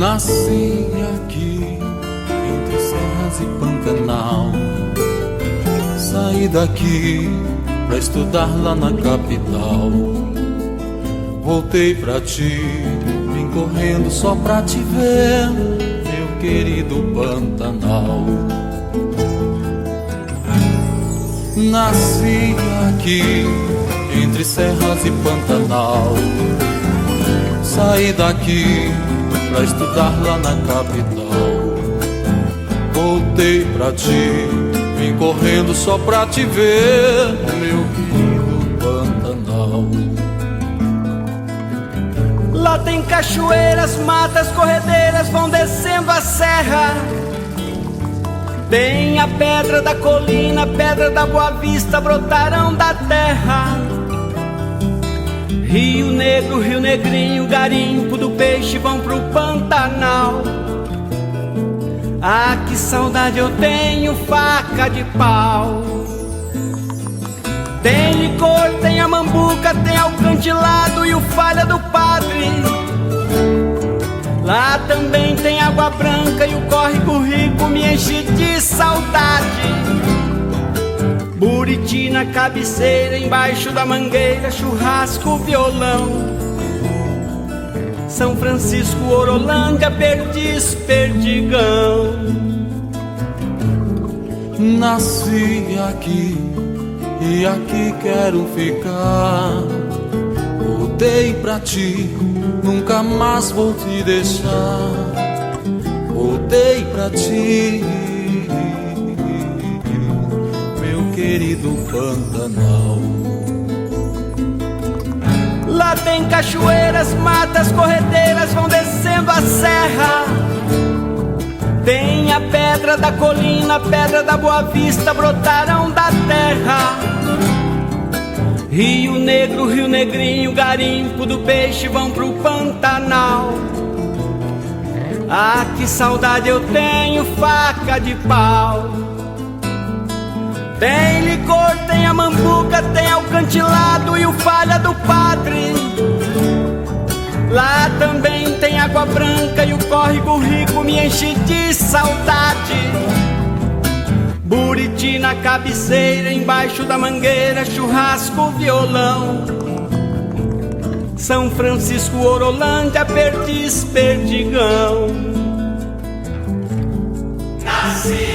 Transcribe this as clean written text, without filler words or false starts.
Nasci aqui entre serras e Pantanal. Saí daqui pra estudar lá na capital. Voltei pra ti, vim correndo só pra te ver, meu querido Pantanal. Nasci aqui entre serras e Pantanal. Saí daqui pra estudar lá na capital. Voltei pra ti, vim correndo só pra te ver, meu querido Pantanal. Lá tem cachoeiras, matas, corredeiras, vão descendo a serra. Tem a pedra da colina, pedra da Boa Vista, brotarão da terra. Rio Negro, Rio Negrinho, garimpo do peixe, vão pro Pantanal. Ah, que saudade eu tenho, faca de pau. Tem licor, tem a mambuca, tem alcantilado e o falha do padre. Lá também tem água branca e o córrego rico me enche de saudade. Buriti na cabeceira, embaixo da mangueira, churrasco, violão. São Francisco, Orolândia, Perdiz, Perdigão. Nasci aqui e aqui quero ficar. Voltei pra ti, nunca mais vou te deixar. Voltei pra ti, meu querido Pantanal. Lá tem cachoeiras, matas, corredeiras, vão descendo a serra. Tem a pedra da colina, pedra da Boa Vista, brotarão da terra. Rio Negro, Rio Negrinho, garimpo do peixe, vão pro Pantanal. Ah, que saudade eu tenho, faca de pau. Tem licor, tem a mambuca, tem alcantilado e o falha do padre. Lá também tem água branca e o córrego rico me enche de saudade. Buriti na cabeceira, embaixo da mangueira, churrasco, violão. São Francisco, Orolândia, Perdiz, Perdigão. Nasci